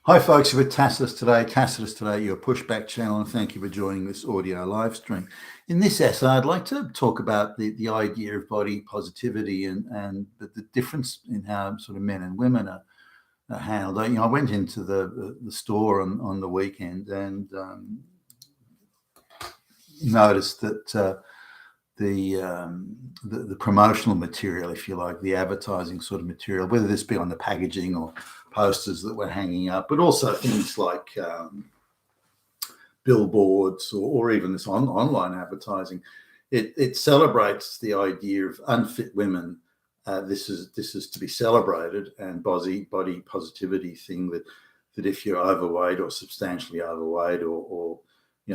Hi folks, you're with Tacitus today, your pushback channel, and thank you for joining this audio live stream. In this essay, I'd like to talk about the idea of body positivity and the difference in how sort of men and women are handled. I went into the store on the weekend and noticed that the promotional material, if you like, the advertising sort of material, whether this be on the packaging or posters that were hanging up, but also things like billboards or even this online advertising, it celebrates the idea of unfit women. This is to be celebrated, and body positivity thing that if you're overweight or substantially overweight or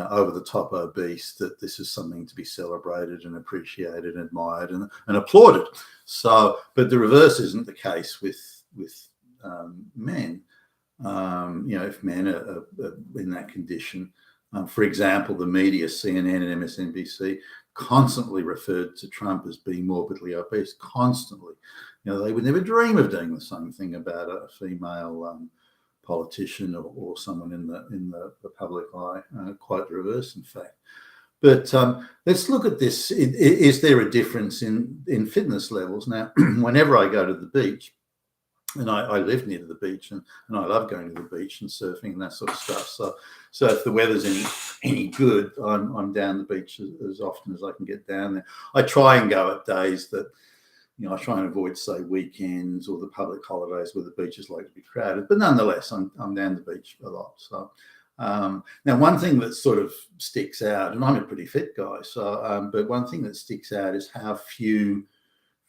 over the top obese, that this is something to be celebrated and appreciated, and admired and applauded. So, but the reverse isn't the case with men. If men are in that condition, for example, the media, CNN and MSNBC, constantly referred to Trump as being morbidly obese. Constantly, they would never dream of doing the same thing about a female politician or someone in the public eye. Quite the reverse, in fact. But let's look at this. Is there a difference in fitness levels? Now, whenever I go to the beach, and I live near the beach, and I love going to the beach and surfing and that sort of stuff. So if the weather's any good, I'm down the beach as often as I can get down there. I try and go at days that, I try and avoid, say, weekends or the public holidays where the beaches like to be crowded. But nonetheless, I'm down the beach a lot. So now one thing that sort of sticks out, and I'm a pretty fit guy, but one thing that sticks out is how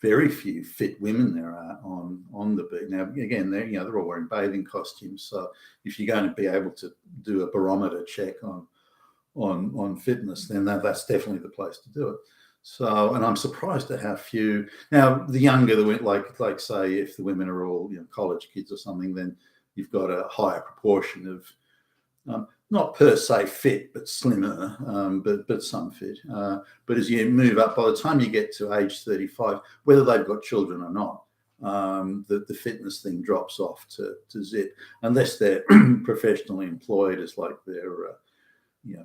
very few fit women there are on the beach. Now, again, they're all wearing bathing costumes. So if you're going to be able to do a barometer check on fitness, then that's definitely the place to do it. So, and I'm surprised at how few. Now, the younger like say, if the women are all college kids or something, then you've got a higher proportion of not per se fit, but slimmer, but some fit. But as you move up, by the time you get to age 35, whether they've got children or not, the fitness thing drops off to zip, unless they're professionally employed as like their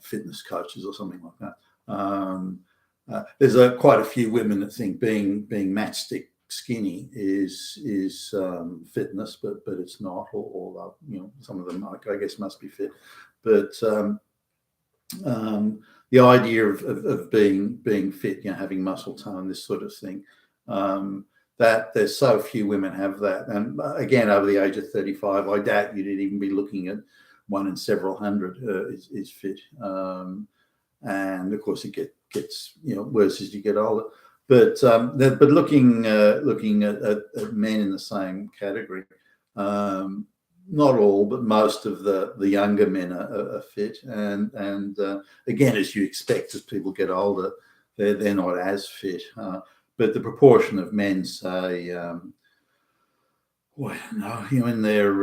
fitness coaches or something like that. There's quite a few women that think being matchstick skinny is fitness, but it's not. Or some of them, I guess, must be fit. But the idea of being fit, having muscle tone, this sort of thing, that there's so few women have that. And again, over the age of 35, I doubt you'd even be looking at one in several hundred is fit. And of course, it gets worse as you get older. But looking at men in the same category, not all, but most of the younger men are fit, and again, as you expect, as people get older, they're not as fit. But the proportion of men, say, in their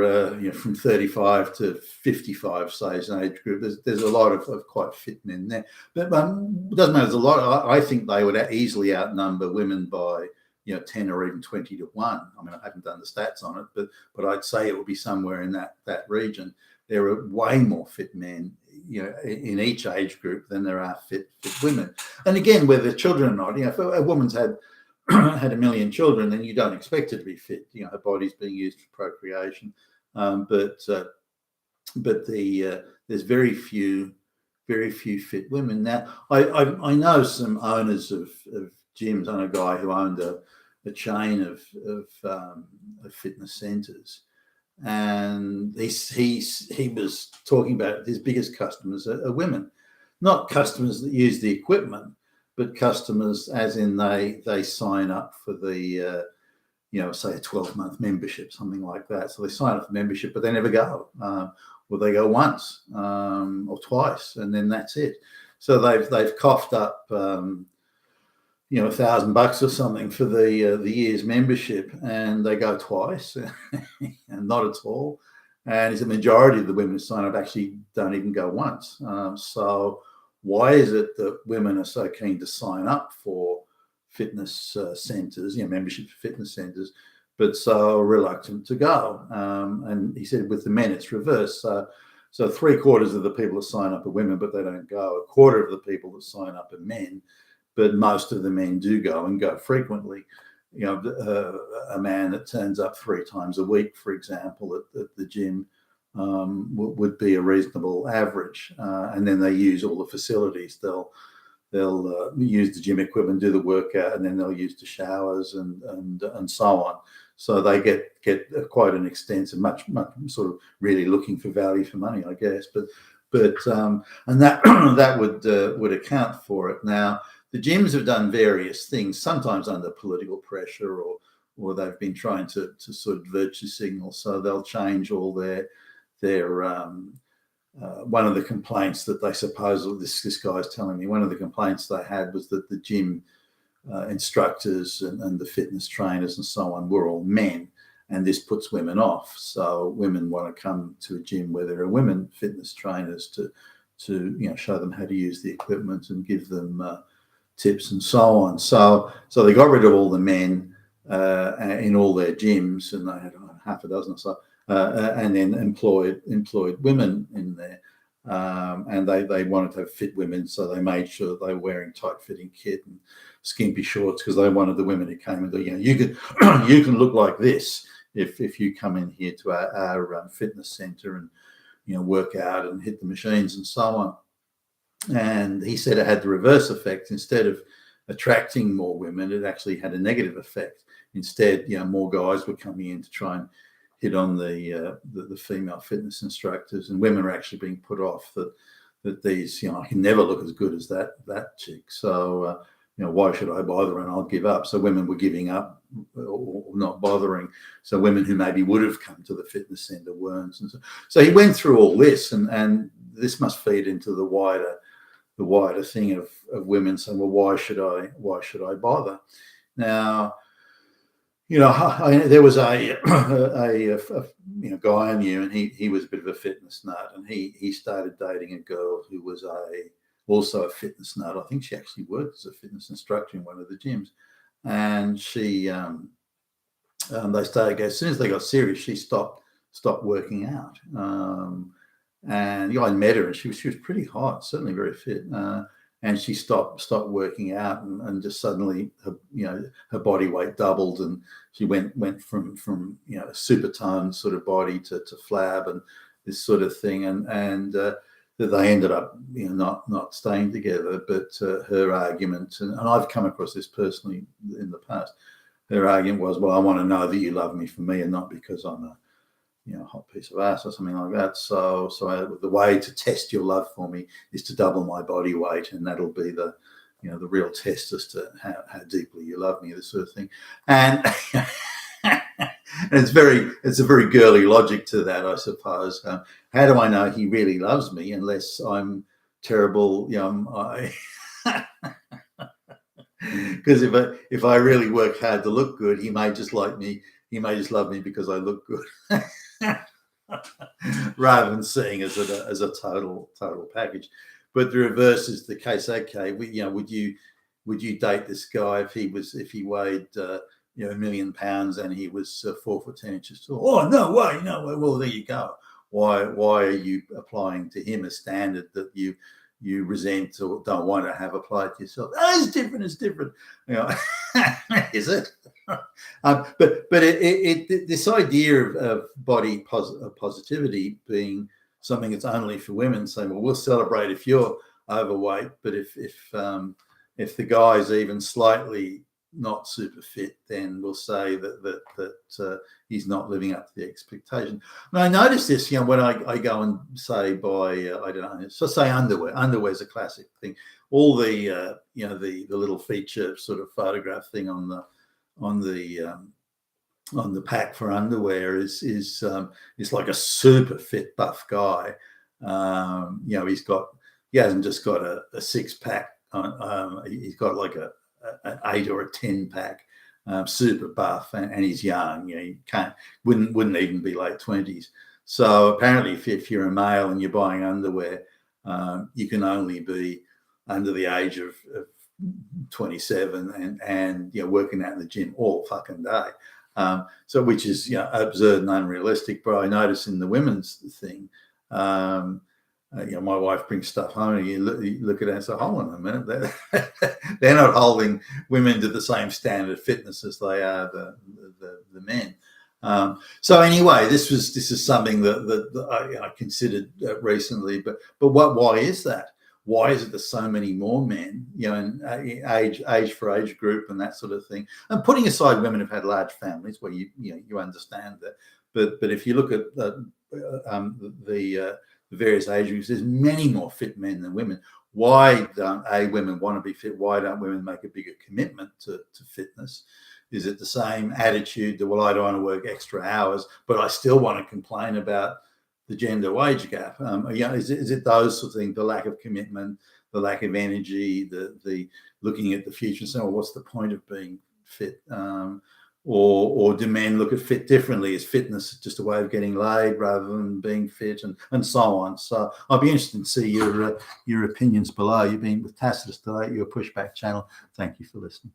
from 35 to 55, say, as an age group, there's a lot of quite fit men there. But it doesn't matter. There's a lot. I think they would easily outnumber women by 10 or even 20 to 1. I mean, I haven't done the stats on it, but I'd say it would be somewhere in that region. There are way more fit men, in each age group than there are fit women. And again, whether children or not, if a woman's had a million children, then you don't expect her to be fit. Her body's being used for procreation. But there's very few fit women. Now, I know some owners of gyms. I know a guy who owned a chain of fitness centers, and he was talking about his biggest customers are women, not customers that use the equipment, but customers as in they sign up for the say a 12-month membership, something like that. So they sign up for membership, but they never go, or they go once or twice, and then that's it. So they've coughed up $1,000 or something for the year's membership, and they go twice and not at all. And it's a majority of the women who sign up actually don't even go once. So why is it that women are so keen to sign up for fitness centers, membership for fitness centers, but so reluctant to go. And he said with the men, it's reversed. So 3/4 of the people that sign up are women, but they don't go. 1/4 of the people that sign up are men, but most of the men do go and go frequently. You know, a man that turns up 3 times a week, for example, at the gym would be a reasonable average. And then they use all the facilities. They'll use the gym equipment, do the workout, and then they'll use the showers and so on. So they get quite an extensive, much sort of really looking for value for money, I guess. But and that that would account for it. Now the gyms have done various things, sometimes under political pressure, or they've been trying to sort of virtue signal. So they'll change all their one of the complaints that they suppose this guy's telling me, one of the complaints they had was that the gym instructors and the fitness trainers and so on were all men, and this puts women off. So women want to come to a gym where there are women fitness trainers to show them how to use the equipment and give them tips and so on. So they got rid of all the men in all their gyms, and they had half a dozen or so. And then employed women in there, and they wanted to have fit women, so they made sure that they were wearing tight-fitting kit and skimpy shorts, because they wanted the women who came and go, you can look like this if you come in here to our fitness center and work out and hit the machines and so on. And he said it had the reverse effect. Instead of attracting more women, it actually had a negative effect. Instead, more guys were coming in to try and hit on the female fitness instructors, and women are actually being put off that these, I can never look as good as that chick. So, why should I bother? And I'll give up. So women were giving up or not bothering. So women who maybe would have come to the fitness center weren't. And so he went through all this, and this must feed into the wider thing of women saying, well, why should I bother? Now, there was a guy I knew, and he was a bit of a fitness nut, and he started dating a girl who was also a fitness nut. I think she actually worked as a fitness instructor in one of the gyms, and she they started. As soon as they got serious, she stopped working out. And I met her, and she was pretty hot, certainly very fit. And she stopped working out, and just suddenly her body weight doubled, and she went from a super toned sort of body to flab and this sort of thing, and that they ended up not staying together. But her argument, and I've come across this personally in the past, her argument was, well, I want to know that you love me for me and not because I'm a hot piece of ass or something like that. So the way to test your love for me is to double my body weight, and that'll be the real test as to how deeply you love me, this sort of thing. And it's a very girly logic to that, I suppose. How do I know he really loves me unless I'm terrible? Because if I really work hard to look good, he may just like me. He may just love me because I look good. Rather than seeing as a total package. But the reverse is the case. Okay, would you date this guy if he weighed 1 million pounds and he was 4'10" tall? Oh, no way, no way. Well, there you go. Why are you applying to him a standard that you resent or don't want to have applied to yourself? Oh, it's different. Is it? But this idea of body positivity being something that's only for women, saying, well, we'll celebrate if you're overweight, but if the guy's even slightly not super fit, then we'll say that he's not living up to the expectation. And I noticed this, when I go and say buy, I don't know, so say underwear. Underwear is a classic thing. All the the little feature sort of photograph thing on the pack for underwear is like a super fit buff guy. He hasn't just got a 6-pack. He's got like an 8 or a 10-pack, super buff, and he's young. He wouldn't even be late 20s. So apparently, if you're a male and you're buying underwear, you can only be under the age of 27 and working out in the gym all fucking day. So which is, you know, absurd and unrealistic. But I notice in the women's thing, you know, my wife brings stuff home and you look at it and say, hold on a minute, they're not holding women to the same standard of fitness as they are the men. So anyway, this is something that I considered recently, but why is that? Why is it that so many more men, you know, in age for age group and that sort of thing? And putting aside women who've had large families, where you understand that, but if you look at the various age groups, there's many more fit men than women. Why don't women want to be fit? Why don't women make a bigger commitment to fitness? Is it the same attitude that, well, I don't want to work extra hours, but I still want to complain about the gender wage gap? You know, is it those sort of things, the lack of commitment, the lack of energy, the looking at the future and saying, well, what's the point of being fit? Or do men look at fit differently? Is fitness just a way of getting laid rather than being fit, and so on? So I'd be interested to see your opinions below. You've been with Tacitus today, your Pushback channel. Thank you for listening.